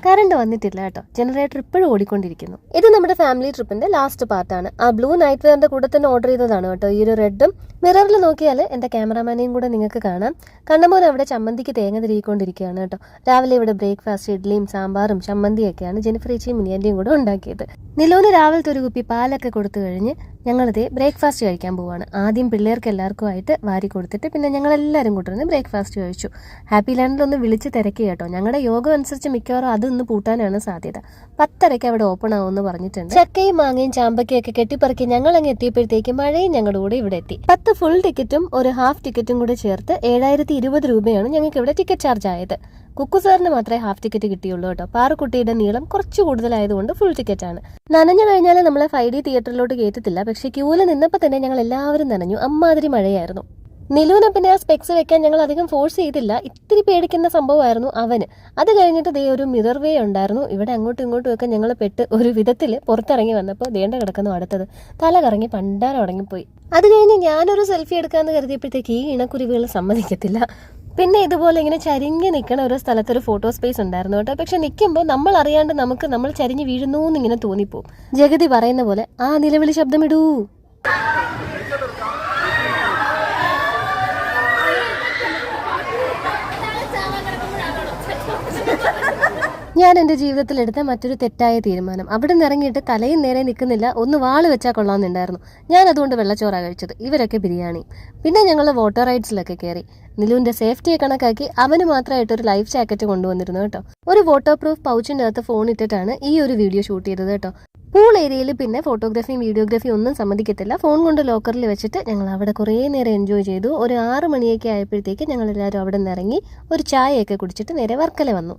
Current വന്നിട്ടില്ല കേട്ടോ, generator ഇപ്പോഴും ഓടിക്കൊണ്ടിരിക്കുന്നു. ഇത് നമ്മുടെ ഫാമിലി ട്രിപ്പിന്റെ ലാസ്റ്റ് പാർട്ടാണ്. ആ ബ്ലൂ നൈറ്റ് വെയറിന്റെ കൂടെ തന്നെ ഓർഡർ ചെയ്തതാണ് കേട്ടോ ഈ ഒരു റെഡും. മിററിൽ നോക്കിയാൽ എന്റെ ക്യാമറാമാനെയും കൂടെ നിങ്ങൾക്ക് കാണാം. കണ്ണമോൻ അവിടെ ചമ്മന്തിക്ക് തേങ്ങ തിരികൊണ്ടിരിക്കുകയാണ് കേട്ടോ. രാവിലെ ഇവിടെ ബ്രേക്ക്ഫാസ്റ്റ് ഇഡ്ലിയും സാമ്പാറും ചമ്മന്തിയൊക്കെയാണ് ജെനിഫറേച്ചിയും മിനിയന്റെയും കൂടെ ഉണ്ടാക്കിയത്. നിലോന് രാവിലത്തെ ഒരു കുപ്പി പാലൊക്കെ കൊടുത്തു കഴിഞ്ഞ് ഞങ്ങളിതേ ബ്രേക്ക്ഫാസ്റ്റ് കഴിക്കാൻ പോവാണ്. ആദ്യം പിള്ളേർക്ക് എല്ലാവർക്കും ആയിട്ട് വാരി കൊടുത്തിട്ട് പിന്നെ ഞങ്ങളെല്ലാവരും കൂട്ടിരുന്ന് ബ്രേക്ക്ഫാസ്റ്റ് കഴിച്ചു. ഹാപ്പി ലാൻഡിലൊന്ന് വിളിച്ച് തിരക്കി കേട്ടോ. ഞങ്ങളുടെ യോഗം അനുസരിച്ച് മിക്കവാറും അതൊന്ന് പൂട്ടാനാണ് സാധ്യത. 10:30 അവിടെ ഓപ്പൺ ആവുമെന്ന് പറഞ്ഞിട്ടുണ്ട്. ചക്കയും മാങ്ങയും ചാമ്പക്കയും ഒക്കെ കെട്ടിപ്പറക്കി ഞങ്ങൾ അങ്ങ് എത്തിയപ്പോഴത്തേക്ക് മഴയും ഞങ്ങളുടെ കൂടെ ഇവിടെ എത്തി. 10 ഫുൾ ടിക്കറ്റും ഒരു ഹാഫ് ടിക്കറ്റും കൂടെ ചേർത്ത് 7020 രൂപയാണ് ഞങ്ങൾക്ക് ഇവിടെ ടിക്കറ്റ് ചാർജ് ആയത്. കുക്കു സാറിന് മാത്രമേ ഹാഫ് ടിക്കറ്റ് കിട്ടിയുള്ളൂ കേട്ടോ. പാറുക്കുട്ടിയുടെ നീളം കുറച്ച് കൂടുതലായതുകൊണ്ട് ഫുൾ ടിക്കറ്റ് ആണ്. നനഞ്ഞു കഴിഞ്ഞാൽ നമ്മളെ 5D തിയേറ്ററിലോട്ട് കയറ്റത്തില്ല. പക്ഷേ ക്യൂവിൽ നിന്നപ്പോൾ തന്നെ ഞങ്ങൾ എല്ലാവരും നനഞ്ഞു. അമ്മാതിരി മഴയായിരുന്നു. നിലുവിനെ പിന്നെ ആ സ്പെക്സ് വെക്കാൻ ഞങ്ങൾ അധികം ഫോഴ്സ് ചെയ്തില്ല. ഇത്തിരി പേടിക്കുന്ന സംഭവമായിരുന്നു അവന്. അത് കഴിഞ്ഞിട്ട് ദേ ഒരു മിറർ വേ ഉണ്ടായിരുന്നു. ഇവിടെ അങ്ങോട്ടും ഇങ്ങോട്ടും ഒക്കെ ഞങ്ങൾ പെട്ട് ഒരു വിധത്തിൽ പുറത്തിറങ്ങി വന്നപ്പോൾ ദേണ്ട കിടക്കുന്നു അടുത്തത്. തല കറങ്ങി പണ്ടാരം ഉടങ്ങിപ്പോയി. അത് കഴിഞ്ഞ് ഞാനൊരു സെൽഫി എടുക്കാമെന്ന് കരുതിയപ്പോഴത്തേക്ക് ഈ ഇണക്കുരുവികൾ സമ്മതിക്കത്തില്ല. പിന്നെ ഇതുപോലെ ഇങ്ങനെ ചരിഞ്ഞ് നിൽക്കണ ഒരു സ്ഥലത്തൊരു ഫോട്ടോ സ്പേസ് ഉണ്ടായിരുന്നു കേട്ടോ. പക്ഷെ നിൽക്കുമ്പോൾ നമ്മൾ അറിയാണ്ട് നമ്മൾ ചരിഞ്ഞ് വീഴുന്നു എന്നിങ്ങനെ തോന്നിപ്പോവും. ജഗതി പറയുന്ന പോലെ ആ നിലവിളി ശബ്ദമിടൂ. ഞാൻ എൻ്റെ ജീവിതത്തിൽ എടുത്ത മറ്റൊരു തെറ്റായ തീരുമാനം. അവിടെ നിന്ന് ഇറങ്ങിയിട്ട് തലയും നേരെ നിൽക്കുന്നില്ല, ഒന്ന് വാള് വെച്ചാൽ കൊള്ളാമെന്നുണ്ടായിരുന്നു. ഞാൻ അതുകൊണ്ട് വെള്ളച്ചോറാണ് കഴിച്ചത്, ഇവരൊക്കെ ബിരിയാണി. പിന്നെ ഞങ്ങൾ വാട്ടർ റൈഡ്സിലൊക്കെ കയറി. നിലുവിൻ്റെ സേഫ്റ്റിയെ കണക്കാക്കി അവന് മാത്രമായിട്ടൊരു ലൈഫ് ജാക്കറ്റ് കൊണ്ടുവന്നിരുന്നു കേട്ടോ. ഒരു വാട്ടർ പ്രൂഫ് പൗച്ചിൻ്റെ അകത്ത് ഫോൺ ഇട്ടിട്ടാണ് ഈ ഒരു വീഡിയോ ഷൂട്ട് ചെയ്തത് കേട്ടോ. പൂൾ ഏരിയയിൽ പിന്നെ ഫോട്ടോഗ്രാഫിയും വീഡിയോഗ്രാഫിയും ഒന്നും സമ്മതിക്കത്തില്ല. ഫോൺ കൊണ്ട് ലോക്കറിൽ വെച്ചിട്ട് ഞങ്ങൾ അവിടെ കുറേ നേരം എൻജോയ് ചെയ്തു. ഒരു 6 മണിയൊക്കെ ആയപ്പോഴത്തേക്ക് ഞങ്ങൾ എല്ലാവരും അവിടെ നിന്ന് ഇറങ്ങി ഒരു ചായയൊക്കെ കുടിച്ചിട്ട് നേരെ വർക്കല വന്നു.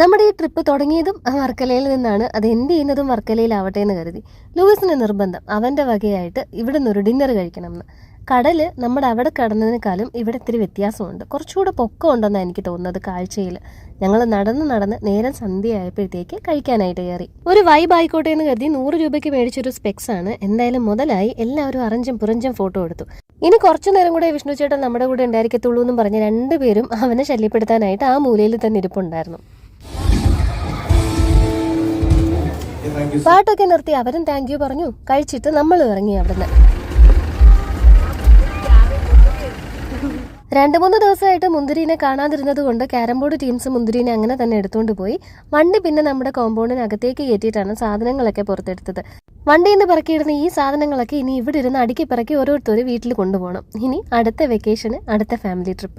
നമ്മുടെ ഈ ട്രിപ്പ് തുടങ്ങിയതും വർക്കലയിൽ നിന്നാണ്. അത് എന്ത് ചെയ്യുന്നതും വർക്കലയിലാവട്ടെ എന്ന് കരുതി. ലൂയിസിന് നിർബന്ധം അവൻ്റെ വകയായിട്ട് ഇവിടെ നിന്നൊരു ഡിന്നർ കഴിക്കണം എന്ന്. കടല് നമ്മുടെ അവിടെ കടന്നതിനേക്കാളും ഇവിടെ ഇത്തിരി വ്യത്യാസമുണ്ട്. കുറച്ചുകൂടെ പൊക്കം ഉണ്ടെന്നാണ് എനിക്ക് തോന്നുന്നത് കാഴ്ചയിൽ. ഞങ്ങൾ നടന്ന് നേരം സന്ധ്യയായപ്പോഴത്തേക്ക് കഴിക്കാനായിട്ട് കയറി. ഒരു വൈബ് ആയിക്കോട്ടെ എന്ന് കരുതി 100 രൂപയ്ക്ക് മേടിച്ചൊരു സ്പെക്സ് ആണ്. എന്തായാലും മുതലായി. എല്ലാവരും അറഞ്ചും പുറഞ്ചും ഫോട്ടോ എടുത്തു. ഇനി കുറച്ചു നേരം കൂടെ വിഷ്ണു ചേട്ടൻ നമ്മുടെ കൂടെ ഉണ്ടായിരിക്കത്തുള്ളൂ എന്നും പറഞ്ഞ് 2 പേരും അവനെ ശല്യപ്പെടുത്താനായിട്ട് ആ മൂലയിൽ തന്നെ ഇരിപ്പുണ്ടായിരുന്നു. പാട്ടൊക്കെ നിർത്തി അവരും താങ്ക് യു പറഞ്ഞു. കഴിച്ചിട്ട് നമ്മൾ ഇറങ്ങി അവിടുന്ന്. 2-3 ദിവസമായിട്ട് മുന്തിരീനെ കാണാതിരുന്നത് കൊണ്ട് ക്യാരം ബോർഡ് ടീംസ് മുന്തിരീനെ അങ്ങനെ തന്നെ എടുത്തുകൊണ്ട് പോയി. വണ്ടി പിന്നെ നമ്മുടെ കോമ്പൗണ്ടിനകത്തേക്ക് കയറ്റിയിട്ടാണ് സാധനങ്ങളൊക്കെ പുറത്തെടുത്തത്. വണ്ടിയിൽ നിന്ന് പിറക്കിയിടുന്ന ഈ സാധനങ്ങളൊക്കെ ഇനി ഇവിടെ ഇരുന്ന് അടുക്കി പിറക്കി ഓരോരുത്തർ വീട്ടിൽ കൊണ്ടുപോകണം. ഇനി അടുത്ത വെക്കേഷന് അടുത്ത ഫാമിലി ട്രിപ്പ്.